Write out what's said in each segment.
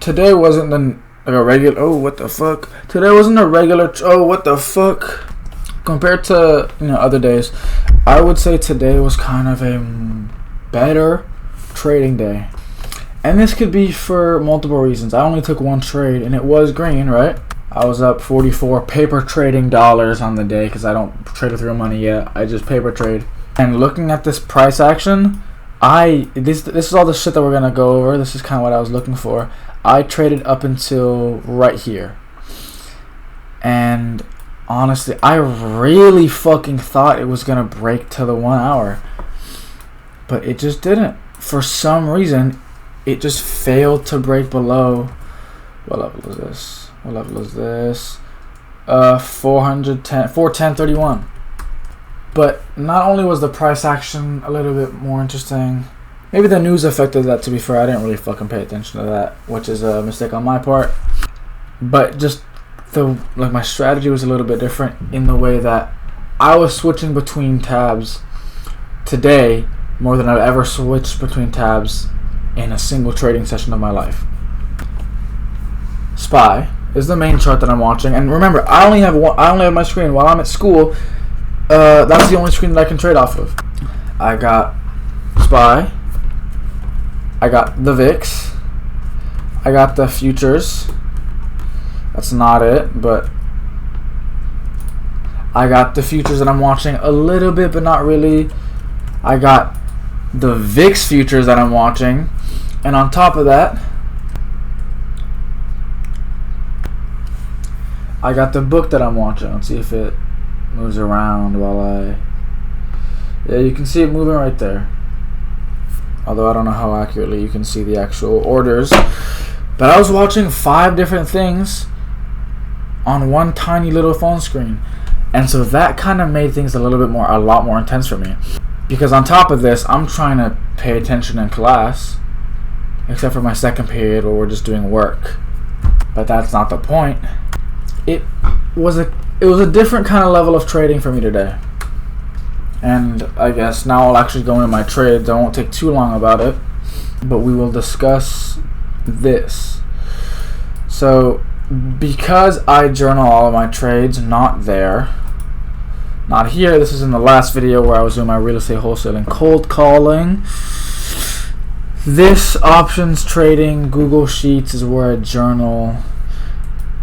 today wasn't a regular. Oh, what the fuck? Today wasn't a regular. Oh, what the fuck? Compared to other days, I would say today was kind of a better trading day, and this could be for multiple reasons. I only took one trade, and it was green, right? I was up 44 paper trading dollars on the day because I don't trade with real money yet. I just paper trade. And looking at this price action, this is all the shit that we're gonna go over. This is kind of what I was looking for. I traded up until right here, and honestly, I really fucking thought it was gonna break to the 1 hour, but it just didn't. For some reason, it just failed to break below. What level is this? What level is this? 410.31. But not only was the price action a little bit more interesting, maybe the news affected that, to be fair. I didn't really fucking pay attention to that, which is a mistake on my part. But just my strategy was a little bit different in the way that I was switching between tabs today more than I've ever switched between tabs in a single trading session of my life. SPY is the main chart that I'm watching, and remember, I only have my screen while I'm at school. That's the only screen that I can trade off of. I got SPY, I got the VIX, I got the futures. That's not it, but I got the futures that I'm watching a little bit, but not really. I got the VIX futures that I'm watching, and on top of that, I got the book that I'm watching. Let's see if it moves around while yeah, you can see it moving right there. Although I don't know how accurately you can see the actual orders. But I was watching 5 different things on one tiny little phone screen. And so that kind of made things a lot more intense for me. Because on top of this, I'm trying to pay attention in class. Except for my second period where we're just doing work. But that's not the point. It was a different kind of level of trading for me today. And I guess now I'll actually go into my trades. I won't take too long about it, but we will discuss this. So because I journal all of my trades, not here. This is in the last video where I was doing my real estate wholesaling cold calling. This options trading Google Sheets is where I journal.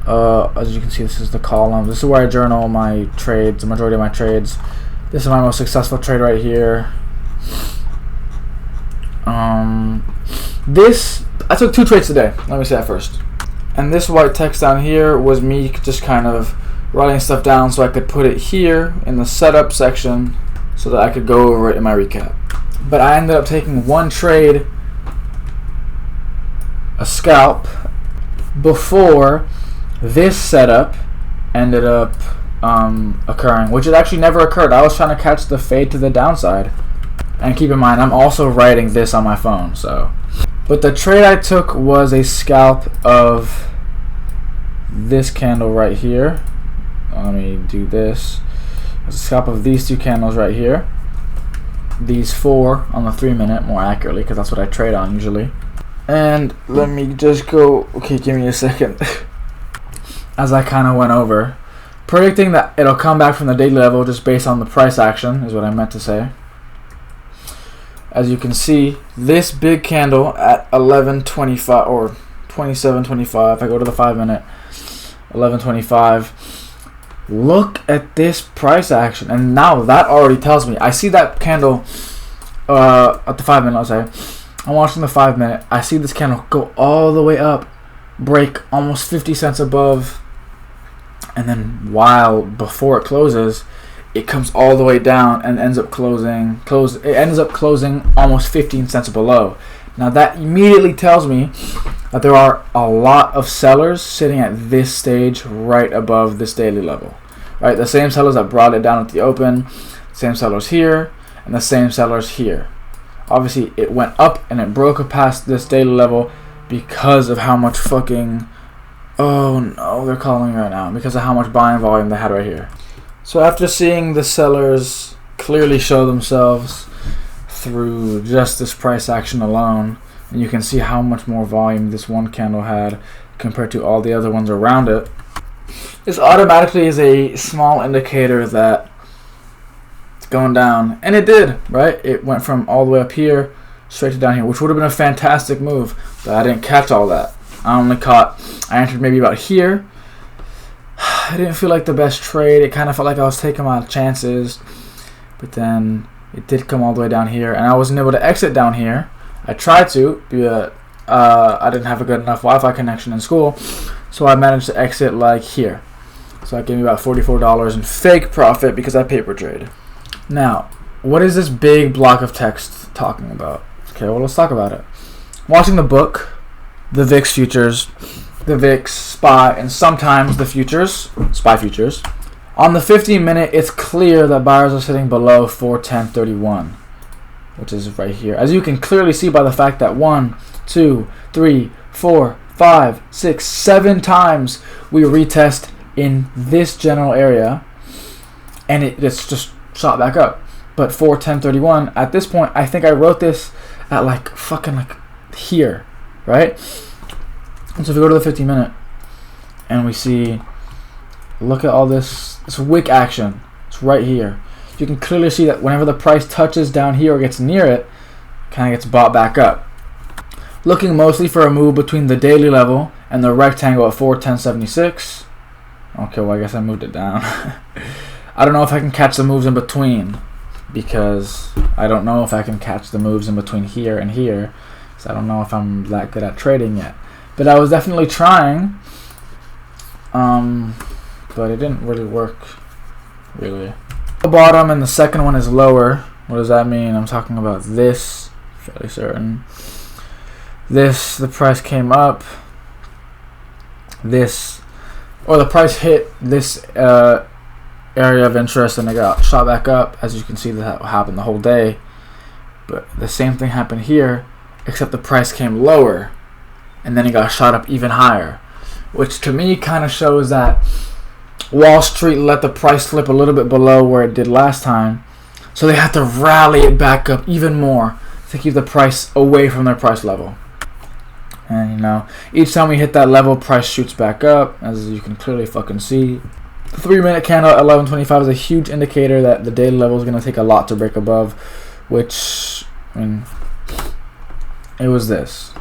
As you can see, this is the column. This is where I journal my trades, the majority of my trades. This is my most successful trade right here. I took 2 trades today. Let me say that first. And this white text down here was me just kind of writing stuff down so I could put it here in the setup section so that I could go over it in my recap. But I ended up taking 1 trade, a scalp, before this setup ended up occurring, which it actually never occurred. I was trying to catch the fade to the downside. And keep in mind, I'm also writing this on my phone. But the trade I took was a scalp of this candle right here. Let me do this. It's a scalp of these 2 candles right here. These 4 on the 3-minute, more accurately, because that's what I trade on usually. And let me just go. Okay, give me a second. As I kind of went over, predicting that it'll come back from the daily level just based on the price action is what I meant to say. As you can see, this big candle at 11.25 or 27.25. I go to the 5-minute, 11.25. Look at this price action, and now that already tells me. I see that candle at the 5-minute. I'll say I'm watching the 5-minute. I see this candle go all the way up, break almost 50 cents above. And then before it closes, it comes all the way down and ends up closing almost 15 cents below. Now that immediately tells me that there are a lot of sellers sitting at this stage right above this daily level. Right? The same sellers that brought it down at the open, same sellers here, and the same sellers here. Obviously, it went up and it broke past this daily level because of how much fucking... Oh no, they're calling right now because of how much buying volume they had right here. So after seeing the sellers clearly show themselves through just this price action alone, and you can see how much more volume this one candle had compared to all the other ones around it. This automatically is a small indicator that it's going down, and it did, right? It went from all the way up here straight to down here, which would have been a fantastic move, but I didn't catch all that. I entered maybe about here. I didn't feel like the best trade. It kind of felt like I was taking my chances, but then it did come all the way down here, and I wasn't able to exit down here. I tried to, but I didn't have a good enough Wi-Fi connection in school, so I managed to exit like here. So I gave me about $44 in fake profit because I paper trade. Now, what is this big block of text talking about? Okay, well, let's talk about it. Watching the book, the VIX futures, the VIX, SPY, and sometimes the futures, SPY futures. On the 15-minute, it's clear that buyers are sitting below 410.31, which is right here. As you can clearly see by the fact that 1, 2, 3, 4, 5, 6, 7 times we retest in this general area, and it's just shot back up. But 410.31, at this point, I think I wrote this at like fucking like here, right? And so if we go to the 15-minute and we see, look at all this wick action. It's right here. You can clearly see that whenever the price touches down here or gets near it, kind of gets bought back up. Looking mostly for a move between the daily level and the rectangle at 410.76. Okay, well, I guess I moved it down. I don't know if I can catch the moves in between, because I don't know if I can catch the moves in between here and here, so I don't know if I'm that good at trading yet. But I was definitely trying, but it didn't really work, really. The bottom and the second one is lower. What does that mean? I'm talking about this, fairly certain. This, the price came up. This, or the price hit this area of interest and it got shot back up. As you can see, that happened the whole day. But the same thing happened here, except the price came lower and then it got shot up even higher, which to me kind of shows that Wall Street let the price flip a little bit below where it did last time, so they had to rally it back up even more to keep the price away from their price level. And you know, each time we hit that level, price shoots back up, as you can clearly fucking see. The 3-minute candle at 11.25 is a huge indicator that the daily level is going to take a lot to break above, which, I mean, it was this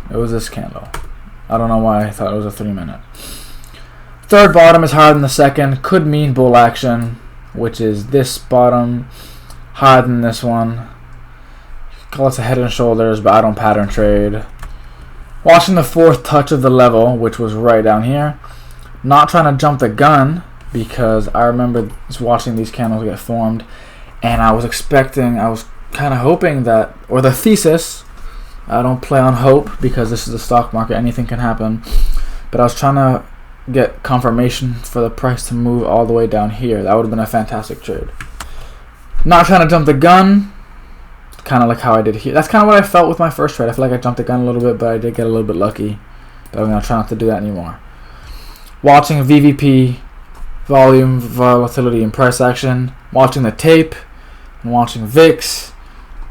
candle. I don't know why I thought it was a 3-minute. Third bottom is higher than the second, could mean bull action, which is this bottom, higher than this one. Call it a head and shoulders, but I don't pattern trade. Watching the fourth touch of the level, which was right down here. Not trying to jump the gun, because I remember just watching these candles get formed, and I was kind of hoping that, or the thesis, I don't play on hope because this is the stock market, anything can happen, but I was trying to get confirmation for the price to move all the way down here. That would have been a fantastic trade. Not trying to jump the gun, kind of like how I did here. That's kind of what I felt with my first trade. I feel like I jumped the gun a little bit, but I did get a little bit lucky. But I'm going to try not to do that anymore. Watching VVP, volume, volatility, and price action. Watching the tape, and watching VIX.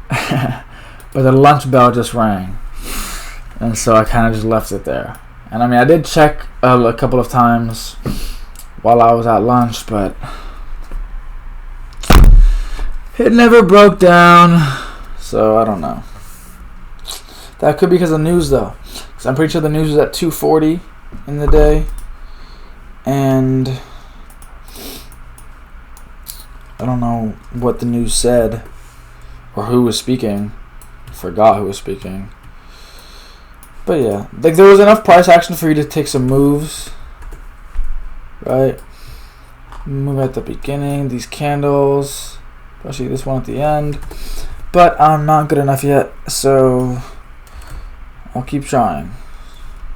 But the lunch bell just rang. And so I kind of just left it there. And I mean, I did check a couple of times while I was at lunch, but it never broke down. So I don't know. That could be because of the news, though. Because I'm pretty sure the news was at 2:40 in the day. And I don't know what the news said or who was speaking. Forgot who was speaking. But yeah, like there was enough price action for you to take some moves, right? Move at the beginning, these candles, especially this one at the end. But I'm not good enough yet, so I'll keep trying.